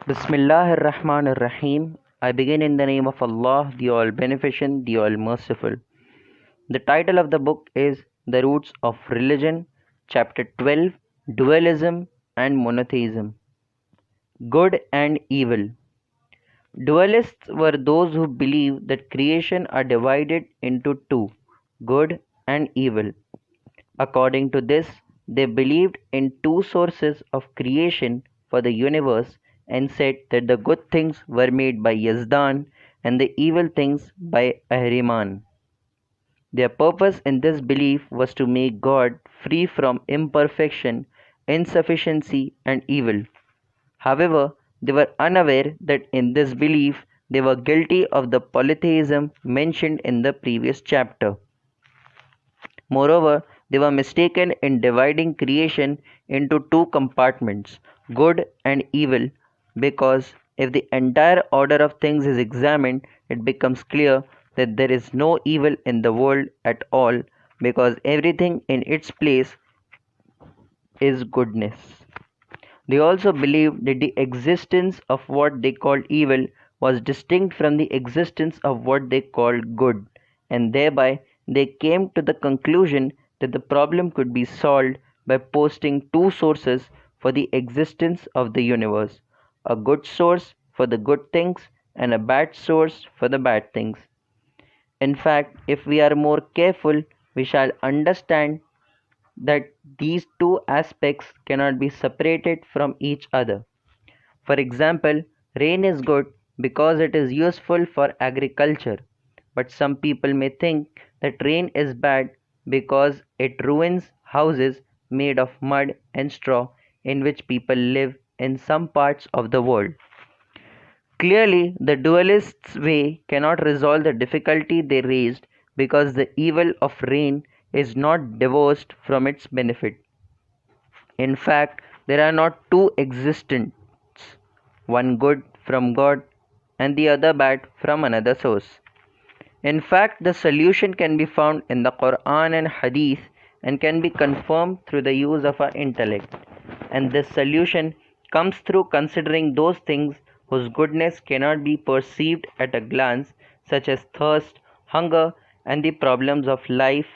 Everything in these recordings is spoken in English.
Bismillahir Rahmanir Rahim. I begin in the name of Allah, the All Beneficent, the All Merciful. The title of the book is The Roots of Religion, Chapter 12, Dualism and Monotheism. Good and Evil. Dualists were those who believed that creation are divided into two, good and evil. According to this, they believed in two sources of creation for the universe and said that the good things were made by Yazdan and the evil things by Ahriman. Their purpose in this belief was to make God free from imperfection, insufficiency, and evil. However, they were unaware that in this belief they were guilty of the polytheism mentioned in the previous chapter. Moreover, they were mistaken in dividing creation into two compartments, good and evil, because if the entire order of things is examined, it becomes clear that there is no evil in the world at all, because everything in its place is goodness. They also believed that the existence of what they called evil was distinct from the existence of what they called good, and thereby they came to the conclusion that the problem could be solved by posting two sources for the existence of the universe, a good source for the good things and a bad source for the bad things. In fact, if we are more careful, we shall understand that these two aspects cannot be separated from each other. For example, rain is good because it is useful for agriculture, but some people may think that rain is bad because it ruins houses made of mud and straw in which people live in some parts of the world. Clearly, the dualists' way cannot resolve the difficulty they raised because the evil of rain is not divorced from its benefit. In fact, there are not two existents, one good from God and the other bad from another source. In fact, the solution can be found in the Quran and Hadith and can be confirmed through the use of our intellect. And this solution comes through considering those things whose goodness cannot be perceived at a glance, such as thirst, hunger, and the problems of life,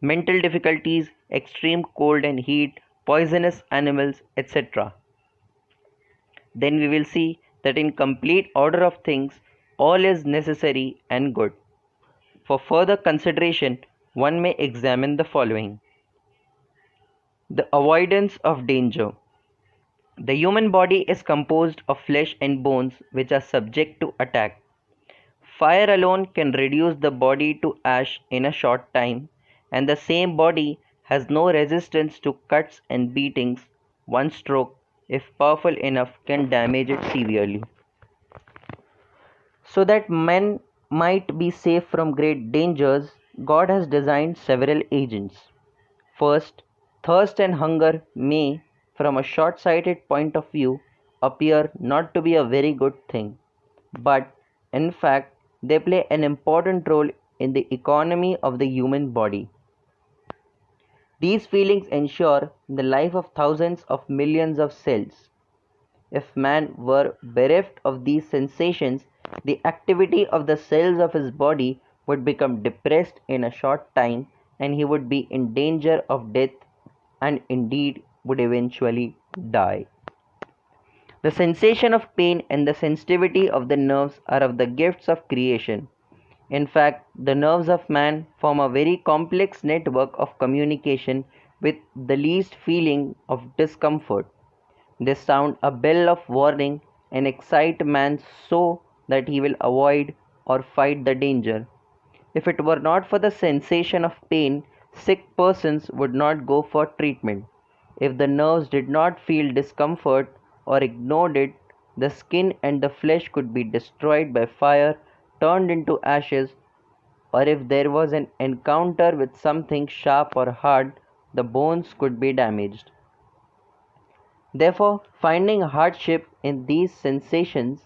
mental difficulties, extreme cold and heat, poisonous animals, etc. Then we will see that in complete order of things, all is necessary and good. For further consideration, one may examine the following. The avoidance of danger. The human body is composed of flesh and bones which are subject to attack. Fire alone can reduce the body to ash in a short time, and the same body has no resistance to cuts and beatings. One stroke, if powerful enough, can damage it severely. So that men might be safe from great dangers, God has designed several agents. First, thirst and hunger may, from a short sighted point of view, appear not to be a very good thing, but in fact, they play an important role in the economy of the human body. These feelings ensure the life of thousands of millions of cells. If man were bereft of these sensations, the activity of the cells of his body would become depressed in a short time and he would be in danger of death and indeed would eventually die. The sensation of pain and the sensitivity of the nerves are of the gifts of creation. In fact, the nerves of man form a very complex network of communication with the least feeling of discomfort. They sound a bell of warning and excite man so that he will avoid or fight the danger. If it were not for the sensation of pain, sick persons would not go for treatment. If the nerves did not feel discomfort or ignored it, the skin and the flesh could be destroyed by fire, turned into ashes, or if there was an encounter with something sharp or hard, the bones could be damaged. Therefore, finding hardship in these sensations,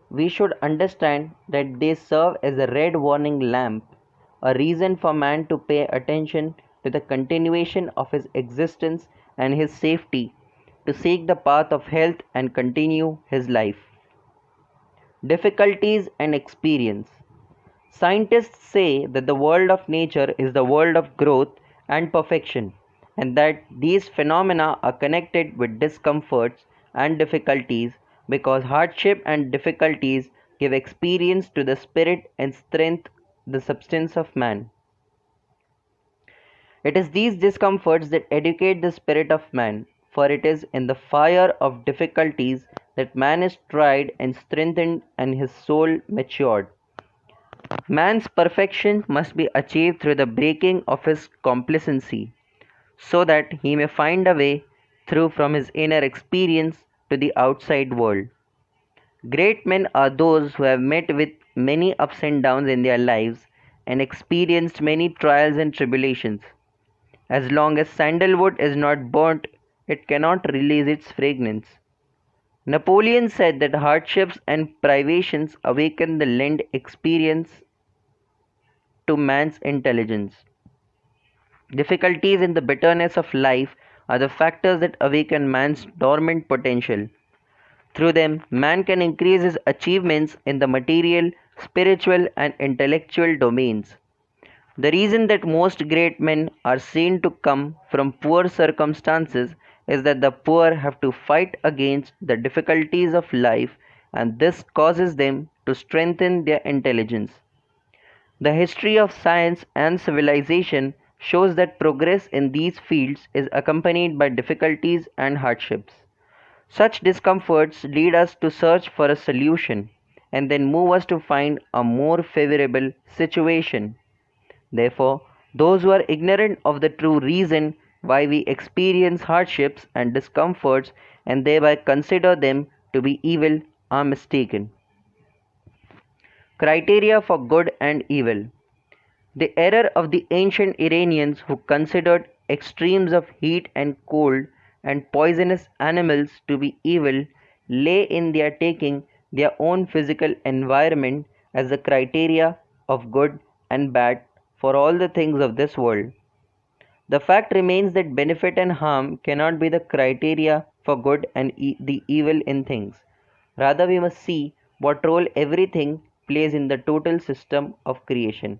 we should understand that they serve as a red warning lamp, a reason for man to pay attention to the continuation of his existence and his safety, to seek the path of health and continue his life. Difficulties and experience. Scientists say that the world of nature is the world of growth and perfection, and that these phenomena are connected with discomforts and difficulties because hardship and difficulties give experience to the spirit and strengthen the substance of man. It is these discomforts that educate the spirit of man, for it is in the fire of difficulties that man is tried and strengthened and his soul matured. Man's perfection must be achieved through the breaking of his complacency, so that he may find a way through from his inner experience to the outside world. Great men are those who have met with many ups and downs in their lives and experienced many trials and tribulations. As long as sandalwood is not burnt, it cannot release its fragrance. Napoleon said that hardships and privations awaken the learned experience to man's intelligence. Difficulties in the bitterness of life are the factors that awaken man's dormant potential. Through them, man can increase his achievements in the material, spiritual, and intellectual domains. The reason that most great men are seen to come from poor circumstances is that the poor have to fight against the difficulties of life, and this causes them to strengthen their intelligence. The history of science and civilization shows that progress in these fields is accompanied by difficulties and hardships. Such discomforts lead us to search for a solution and then move us to find a more favorable situation. Therefore, those who are ignorant of the true reason why we experience hardships and discomforts and thereby consider them to be evil are mistaken. Criteria for good and evil. The error of the ancient Iranians who considered extremes of heat and cold and poisonous animals to be evil lay in their taking their own physical environment as the criteria of good and bad for all the things of this world. The fact remains that benefit and harm cannot be the criteria for good and the evil in things. Rather, we must see what role everything plays in the total system of creation.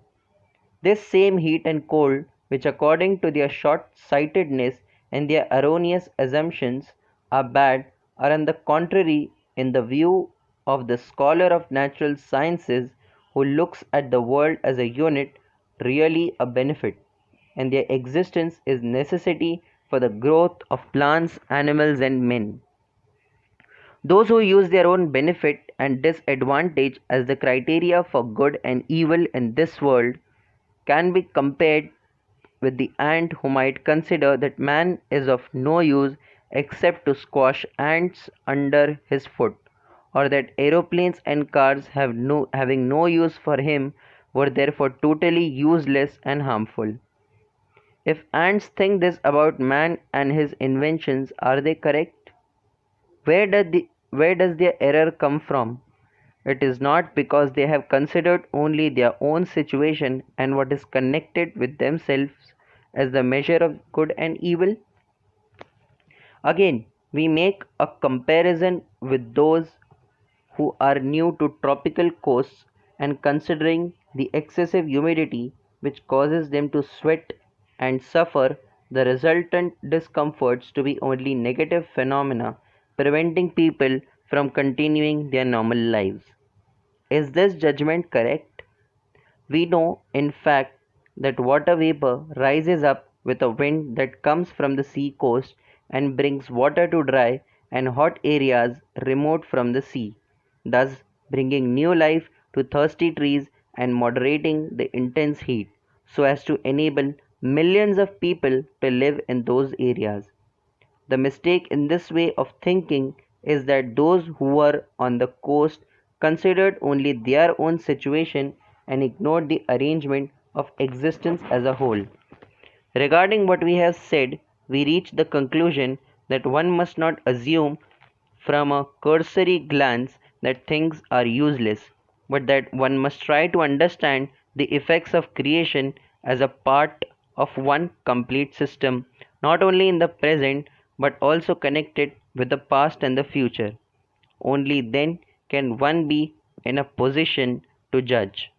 This same heat and cold, which according to their short-sightedness and their erroneous assumptions are bad, are on the contrary, in the view of the scholar of natural sciences who looks at the world as a unit, really a benefit, and their existence is necessity for the growth of plants, animals, and men. Those who use their own benefit and disadvantage as the criteria for good and evil in this world can be compared with the ant who might consider that man is of no use except to squash ants under his foot, or that aeroplanes and cars having no use for him were therefore totally useless and harmful. If ants think this about man and his inventions, are they correct? Where does their error come from? It is not because they have considered only their own situation and what is connected with themselves as the measure of good and evil. Again, we make a comparison with those who are new to tropical coasts and considering the excessive humidity which causes them to sweat and suffer the resultant discomforts to be only negative phenomena preventing people from continuing their normal lives. Is this judgment correct? We know, in fact, that water vapor rises up with a wind that comes from the sea coast and brings water to dry and hot areas remote from the sea, thus bringing new life to thirsty trees and moderating the intense heat, so as to enable millions of people to live in those areas. The mistake in this way of thinking is that those who are on the coast considered only their own situation and ignored the arrangement of existence as a whole. Regarding what we have said, we reach the conclusion that one must not assume from a cursory glance that things are useless, but that one must try to understand the effects of creation as a part of one complete system, not only in the present but also connected with the past and the future. Only then can one be in a position to judge.